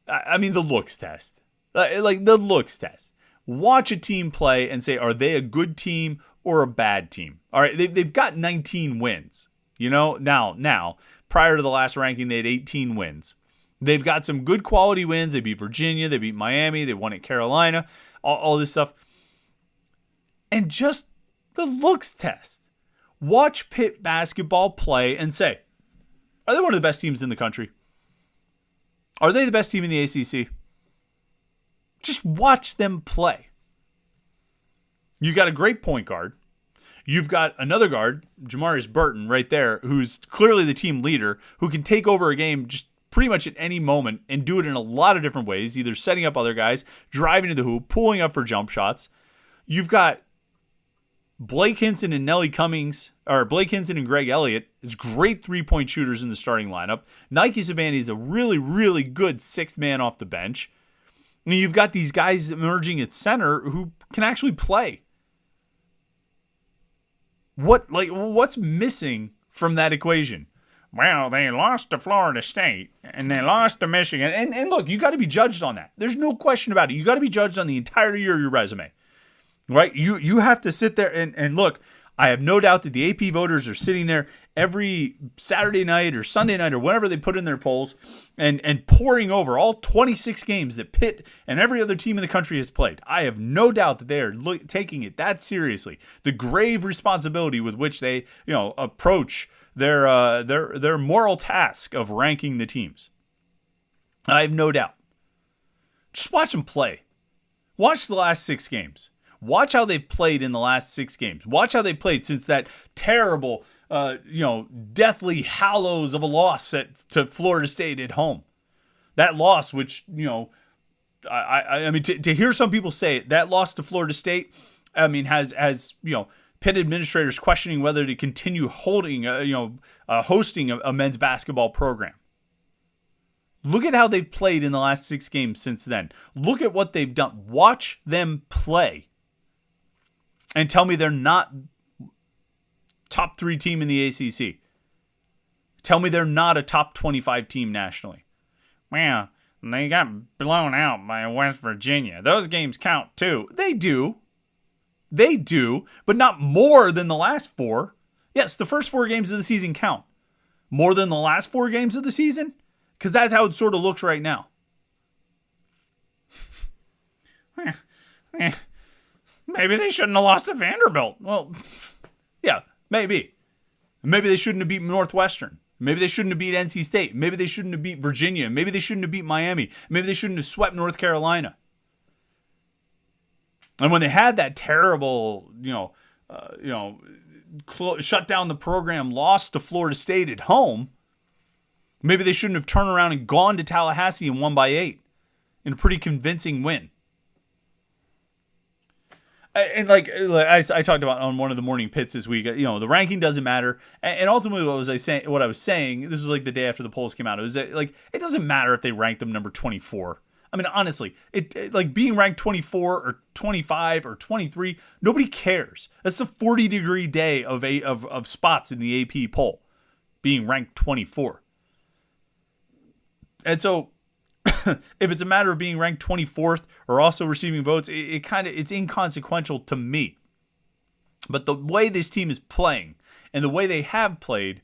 the looks test. The looks test. Watch a team play and say, are they a good team or a bad team? All right, they've got 19 wins. Now, prior to the last ranking, they had 18 wins. They've got some good quality wins. They beat Virginia. They beat Miami. They won at Carolina. All this stuff. And just the looks test. Watch Pitt basketball play and say, are they one of the best teams in the country? Are they the best team in the ACC? Just watch them play. You got a great point guard. You've got another guard, Jamarius Burton, right there, who's clearly the team leader, who can take over a game just pretty much at any moment and do it in a lot of different ways, either setting up other guys, driving to the hoop, pulling up for jump shots. You've got Blake Hinson and Blake Hinson and Greg Elliott is great three-point shooters in the starting lineup. Nike Sabani is a really, really good sixth man off the bench. And you've got these guys emerging at center who can actually play. What's missing from that equation? Well, they lost to Florida State and they lost to Michigan. And look, you got to be judged on that. There's no question about it. You got to be judged on the entire year of your resume. Right? You have to sit there and look, I have no doubt that the AP voters are sitting there every Saturday night or Sunday night or whenever they put in their polls and poring over all 26 games that Pitt and every other team in the country has played. I have no doubt that they are taking it that seriously. The grave responsibility with which they, approach their moral task of ranking the teams. I have no doubt. Just watch them play. Watch the last 6 games. Watch how they've played in the last 6 games. Watch how they played since that terrible, deathly hallows of a loss to Florida State at home. That loss, which, to hear some people say it, that loss to Florida State, has Pitt administrators questioning whether to continue hosting a men's basketball program. Look at how they've played in the last 6 games since then. Look at what they've done. Watch them play. And tell me they're not top 3 team in the ACC. Tell me they're not a top 25 team nationally. Well, they got blown out by West Virginia. Those games count too. They do. But not more than the last 4. Yes, the first 4 games of the season count. More than the last 4 games of the season? Because that's how it sort of looks right now. Maybe they shouldn't have lost to Vanderbilt. Well, yeah, maybe. Maybe they shouldn't have beat Northwestern. Maybe they shouldn't have beat NC State. Maybe they shouldn't have beat Virginia. Maybe they shouldn't have beat Miami. Maybe they shouldn't have swept North Carolina. And when they had that terrible, shut down the program loss to Florida State at home, maybe they shouldn't have turned around and gone to Tallahassee and won by 8 in a pretty convincing win. And like I talked about on one of the morning pits this week, the ranking doesn't matter. And ultimately, what I was saying, this was like the day after the polls came out. It was that, like, it doesn't matter if they ranked them number 24. I mean, honestly, like being ranked 24 or 25 or 23, nobody cares. That's a 40-degree day of spots in the AP poll, being ranked 24. And so if it's a matter of being ranked 24th or also receiving votes, it's inconsequential to me. But the way this team is playing and the way they have played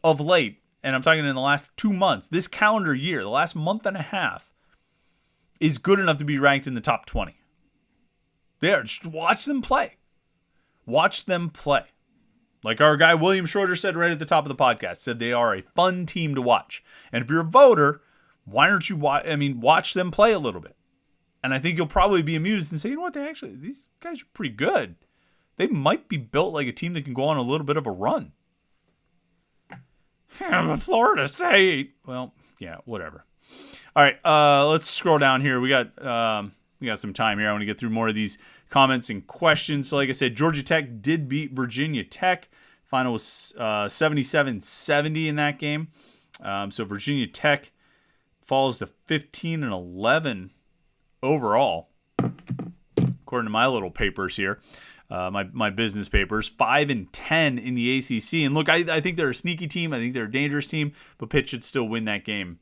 of late, and I'm talking in the last 2 months, this calendar year, the last month and a half, is good enough to be ranked in the top 20. Just watch them play. Watch them play. Like our guy William Schroeder said right at the top of the podcast, said they are a fun team to watch. And if you're a voter, why don't you watch them play a little bit? And I think you'll probably be amused and say, you know what, these guys are pretty good. They might be built like a team that can go on a little bit of a run. Yeah, Florida State. Well, yeah, whatever. All right, let's scroll down here. We got some time here. I want to get through more of these comments and questions. So like I said, Georgia Tech did beat Virginia Tech. Final was 77-70 in that game. So Virginia Tech falls to 15-11 overall, according to my little papers here. My business papers, 5-10 in the ACC. And look, I think they're a sneaky team. I think they're a dangerous team, but Pitt should still win that game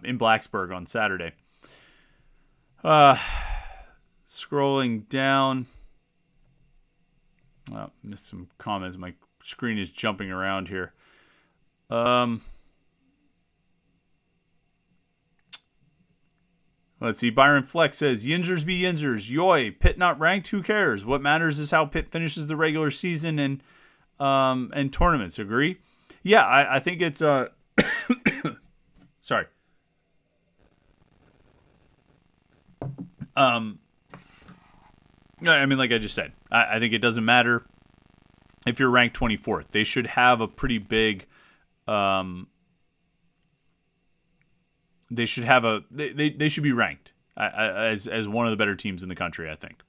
in Blacksburg on Saturday. Scrolling down. Missed some comments. My screen is jumping around here. Let's see. Byron Flex says, Yinzers be Yinzers. Yoy, Pitt not ranked? Who cares? What matters is how Pitt finishes the regular season and tournaments. Agree? Yeah, I think it's... Sorry. I mean, like I just said, I think it doesn't matter if you're ranked 24th. They should have a pretty big... They should have they should be ranked as one of the better teams in the country, I think.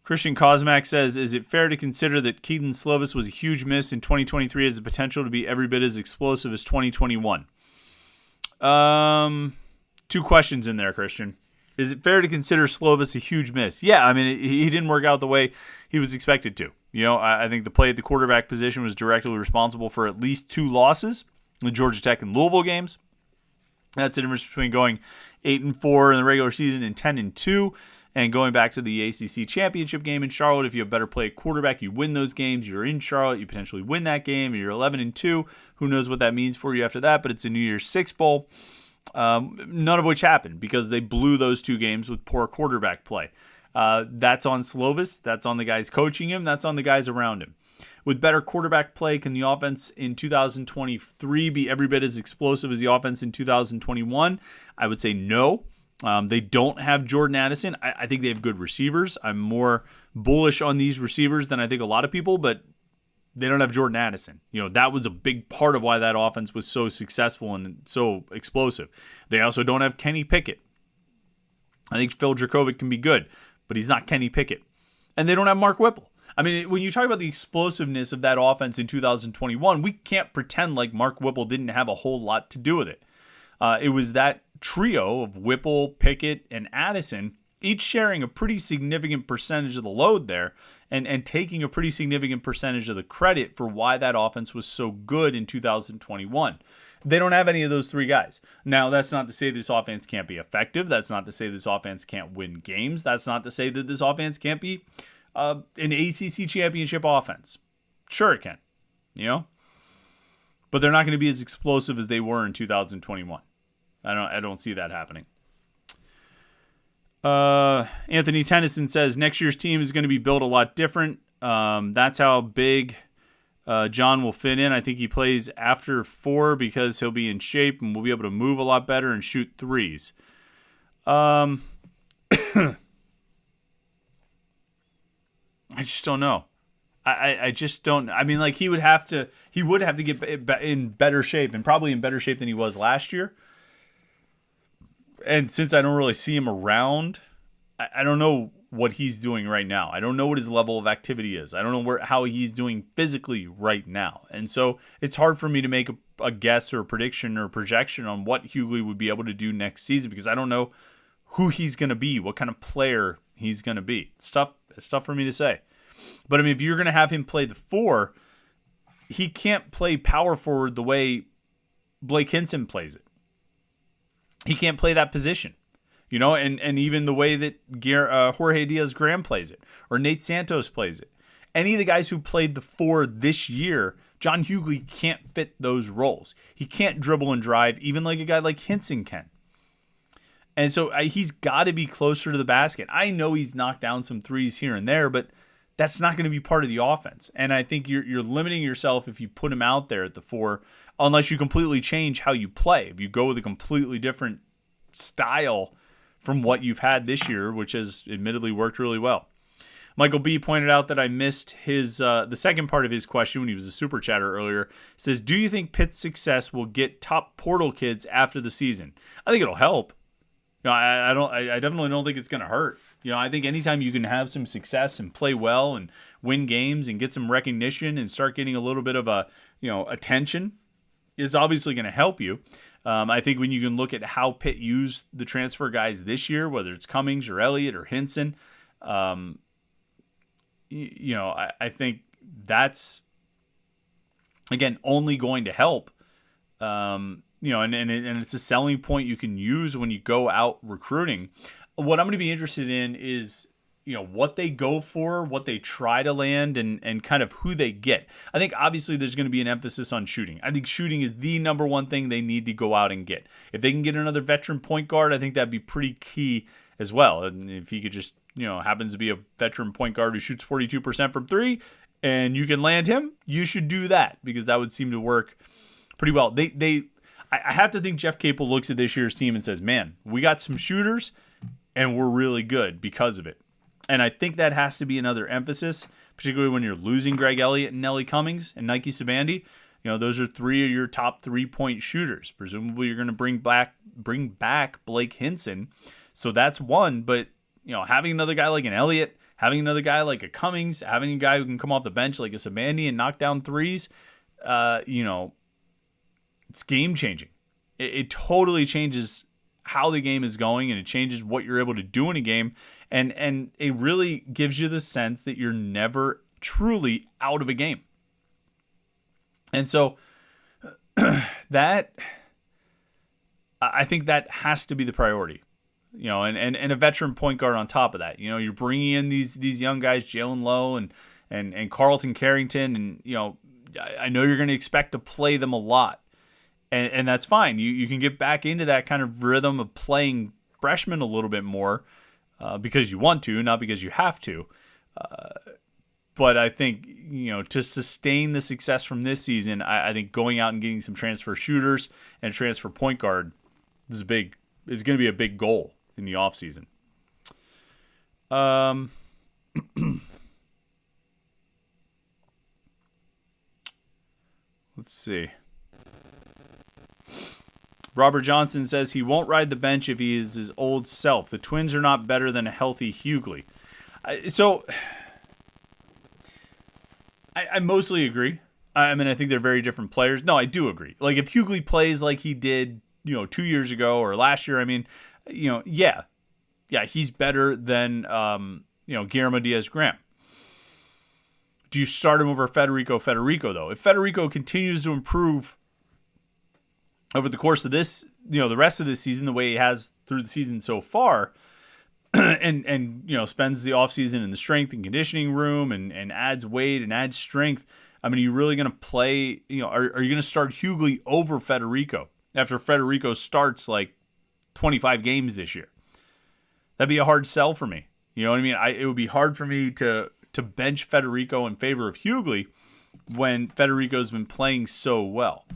Christian Kosmak says, is it fair to consider that Keaton Slovis was a huge miss in 2023 has the potential to be every bit as explosive as 2021? Two questions in there, Christian. Is it fair to consider Slovis a huge miss? Yeah, I mean, he didn't work out the way he was expected to. You know, I think the play at the quarterback position was directly responsible for at least 2 losses, the Georgia Tech and Louisville games. That's the difference between going 8-4 in the regular season and 10-2, and going back to the ACC championship game in Charlotte. If you have better play at quarterback, you win those games. You're in Charlotte, you potentially win that game. You're 11-2. Who knows what that means for you after that? But it's a New Year's Six bowl. None of which happened because they blew those 2 games with poor quarterback play. That's on Slovis. That's on the guys coaching him. That's on the guys around him. With better quarterback play, can the offense in 2023 be every bit as explosive as the offense in 2021? I would say no. They don't have Jordan Addison. I think they have good receivers. I'm more bullish on these receivers than I think a lot of people, but they don't have Jordan Addison. You know, that was a big part of why that offense was so successful and so explosive. They also don't have Kenny Pickett. I think Phil Dracovic can be good, but he's not Kenny Pickett. And they don't have Mark Whipple. I mean, when you talk about the explosiveness of that offense in 2021, we can't pretend like Mark Whipple didn't have a whole lot to do with it. It was that trio of Whipple, Pickett, and Addison, each sharing a pretty significant percentage of the load there and taking a pretty significant percentage of the credit for why that offense was so good in 2021. They don't have any of those 3 guys. Now, that's not to say this offense can't be effective. That's not to say this offense can't win games. That's not to say that this offense can't be an ACC championship offense. Sure it can, you know? But they're not going to be as explosive as they were in 2021. I don't see that happening. Anthony Tennyson says next year's team is going to be built a lot different. That's how big John will fit in. I think he plays after 4 because he'll be in shape and we'll be able to move a lot better and shoot threes. I just don't know. I just don't. I mean, like he would have to get in better shape and probably in better shape than he was last year. And since I don't really see him around, I don't know what he's doing right now. I don't know what his level of activity is. I don't know how he's doing physically right now. And so it's hard for me to make a guess or a prediction or projection on what Hugley would be able to do next season because I don't know who he's going to be, what kind of player he's going to be. It's tough for me to say. But, I mean, if you're going to have him play the 4, he can't play power forward the way Blake Hinson plays it. He can't play that position. You know, and even the way that Jorge Diaz-Graham plays it or Nate Santos plays it. Any of the guys who played the 4 this year, John Hugley can't fit those roles. He can't dribble and drive even like a guy like Hinson can. And so he's got to be closer to the basket. I know he's knocked down some threes here and there, but that's not going to be part of the offense. And I think you're limiting yourself if you put him out there at the 4, unless you completely change how you play. If you go with a completely different style from what you've had this year, which has admittedly worked really well. Michael B. pointed out that I missed his the second part of his question when he was a super chatter earlier. He says, do you think Pitt's success will get top portal kids after the season? I think it'll help. You know, I definitely don't think it's going to hurt. You know, I think anytime you can have some success and play well and win games and get some recognition and start getting a little bit of attention is obviously going to help you. I think when you can look at how Pitt used the transfer guys this year, whether it's Cummings or Elliott or Hinson, I think that's, again, only going to help. And it's a selling point you can use when you go out recruiting. What I'm going to be interested in is, what they go for, what they try to land, and kind of who they get. I think obviously there's going to be an emphasis on shooting. I think shooting is the number one thing they need to go out and get. If they can get another veteran point guard, I think that'd be pretty key as well. And if he could just, happens to be a veteran point guard who shoots 42% from 3, and you can land him, you should do that because that would seem to work pretty well. I have to think Jeff Capel looks at this year's team and says, man, we got some shooters, and we're really good because of it. And I think that has to be another emphasis, particularly when you're losing Greg Elliott and Nelly Cummings and Nike Sabandi. Those are 3 of your top 3-point shooters. Presumably you're going to bring back Blake Hinson. So that's one. But, having another guy like an Elliott, having another guy like a Cummings, having a guy who can come off the bench like a Sabandi and knock down threes, it's game changing. It totally changes how the game is going, and it changes what you're able to do in a game. And it really gives you the sense that you're never truly out of a game. And so that, I think that has to be the priority, and a veteran point guard on top of that. You're bringing in these young guys, Jalen Lowe and Carlton Carrington, and, I know you're going to expect to play them a lot. And that's fine. You can get back into that kind of rhythm of playing freshmen a little bit more because you want to, not because you have to. But I think, to sustain the success from this season, I think going out and getting some transfer shooters and transfer point guard is going to be a big goal in the offseason. Let's see. Robert Johnson says he won't ride the bench if he is his old self. The Twins are not better than a healthy Hugley. I mostly agree. I think they're very different players. No, I do agree. Like if Hugley plays like he did, 2 years ago or last year, yeah, he's better than, Guillermo Diaz-Graham. Do you start him over Federico though? If Federico continues to improve over the course of this, the rest of this season, the way he has through the season so far, and spends the offseason in the strength and conditioning room and adds weight and adds strength, are you really going to play, are you going to start Hugley over Federico after Federico starts like 25 games this year? That'd be a hard sell for me. You know what I mean? It would be hard for me to bench Federico in favor of Hugley when Federico's been playing so well.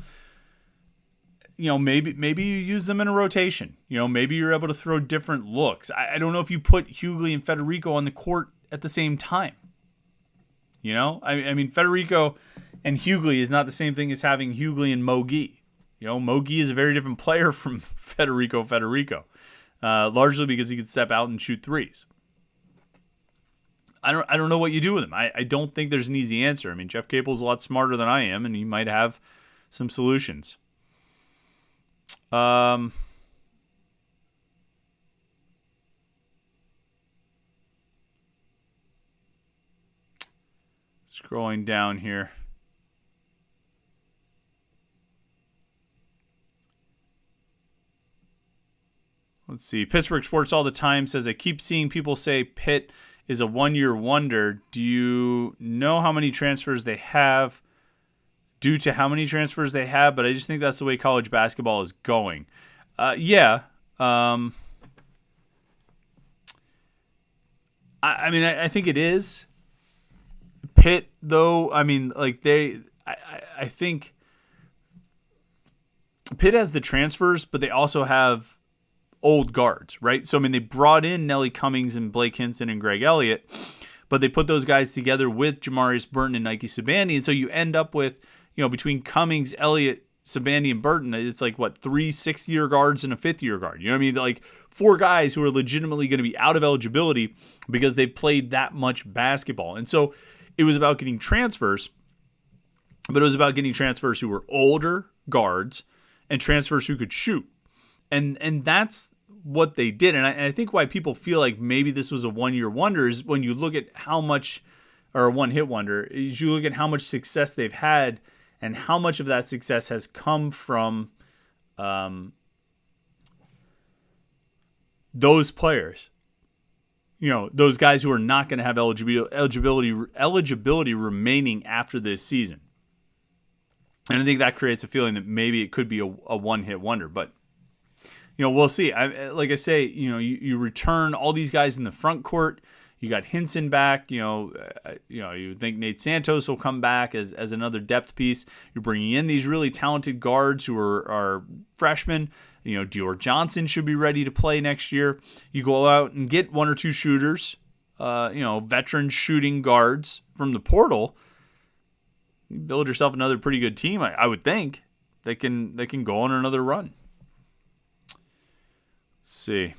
Maybe you use them in a rotation. Maybe you're able to throw different looks. I don't know if you put Hugley and Federico on the court at the same time. Federico and Hugley is not the same thing as having Hugley and Mogi. Mogi is a very different player from Federico, largely because he can step out and shoot threes. I don't know what you do with him. I don't think there's an easy answer. I mean, Jeff Capel's a lot smarter than I am, and he might have some solutions. Scrolling down here. Let's see. Pittsburgh Sports All the Time says, I keep seeing people say Pitt is a one-year wonder. Do you know how many transfers they have? Due to how many transfers they have, but I just think that's the way college basketball is going. Yeah. I mean, I think it is. Pitt, though, I mean, like I think Pitt has the transfers, but they also have old guards, right? So, I mean, they brought in Nelly Cummings and Blake Hinson and Greg Elliott, but they put those guys together with Jamarius Burton and Nike Sabandi, and so you end up with, between Cummings, Elliott, Sabandi, and Burton, it's like, 3 6th-year guards and a 5th-year guard. You know what I mean? Like 4 guys who are legitimately going to be out of eligibility because they've played that much basketball. And so it was about getting transfers, but it was about getting transfers who were older guards and transfers who could shoot. And that's what they did. And I think why people feel like maybe this was a one-year wonder is when you look at how much, or a one-hit wonder, is you look at how much success they've had and how much of that success has come from those players. Those guys who are not going to have eligibility remaining after this season. And I think that creates a feeling that maybe it could be a one-hit wonder. But, we'll see. Like I say, you return all these guys in the front court. You got Hinson back. You think Nate Santos will come back as another depth piece. You're bringing in these really talented guards who are freshmen. Dior Johnson should be ready to play next year. You go out and get 1 or 2 shooters, veteran shooting guards from the portal. You build yourself another pretty good team, I would think, that can go on another run. Let's see.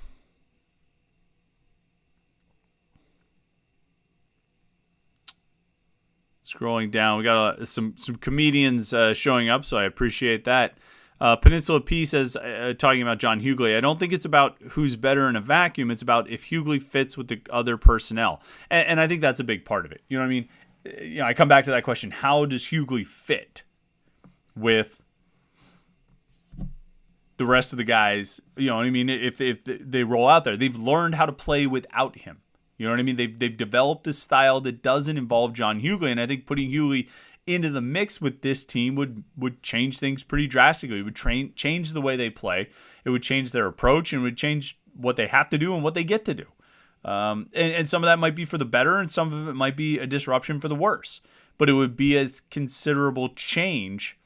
Scrolling down, we got some comedians showing up, so I appreciate that. Peninsula P says, talking about John Hugley, I don't think it's about who's better in a vacuum. It's about if Hugley fits with the other personnel. And I think that's a big part of it. You know what I mean? I come back to that question. How does Hugley fit with the rest of the guys? You know what I mean? If they roll out there, they've learned how to play without him. You know what I mean? They've developed this style that doesn't involve John Hugley, and I think putting Hugley into the mix with this team would change things pretty drastically. It would change the way they play. It would change their approach, and it would change what they have to do and what they get to do. And some of that might be for the better, and some of it might be a disruption for the worse. But it would be a considerable change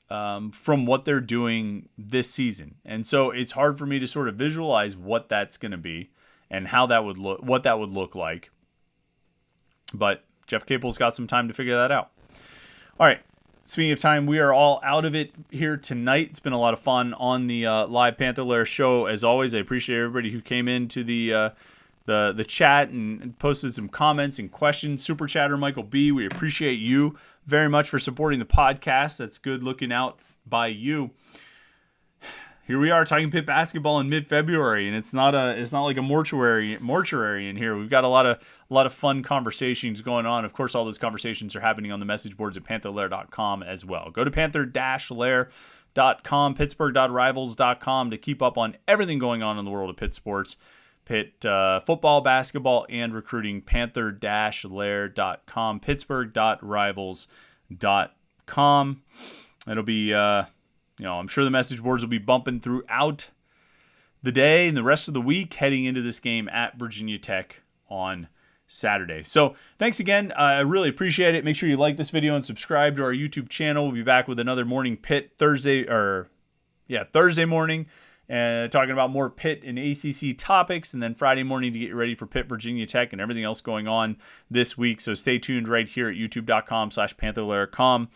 from what they're doing this season. And so it's hard for me to sort of visualize what that's going to be and how that would look, what that would look like. But Jeff Capel's got some time to figure that out. All right. Speaking of time, we are all out of it here tonight. It's been a lot of fun on the live Panther-Lair show. As always, I appreciate everybody who came into the chat and posted some comments and questions. Super Chatter Michael B., we appreciate you very much for supporting the podcast. That's good looking out by you. Here we are talking Pitt basketball in mid-February, and it's not like a mortuary in here. We've got a lot of fun conversations going on. Of course, all those conversations are happening on the message boards at Panther-Lair.com as well. Go to Panther-Lair.com, Pittsburgh.rivals.com to keep up on everything going on in the world of Pitt sports, Pitt football, basketball, and recruiting. Panther-Lair.com, Pittsburgh.rivals.com. It'll be I'm sure the message boards will be bumping throughout the day and the rest of the week heading into this game at Virginia Tech on Saturday. So thanks again. I really appreciate it. Make sure you like this video and subscribe to our YouTube channel. We'll be back with another morning Pitt Thursday morning, and talking about more Pitt and ACC topics, and then Friday morning to get you ready for Pitt, Virginia Tech, and everything else going on this week. So stay tuned right here at youtube.com/Panther-Lair.com.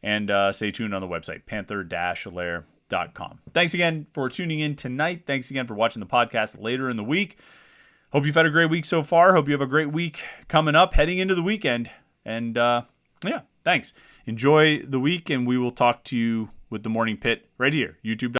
And stay tuned on the website, Panther-Lair.com. Thanks again for tuning in tonight. Thanks again for watching the podcast later in the week. hope you've had a great week so far. Hope you have a great week coming up, heading into the weekend. And yeah, thanks. Enjoy the week, and we will talk to you with the Morning Pit right here, YouTube.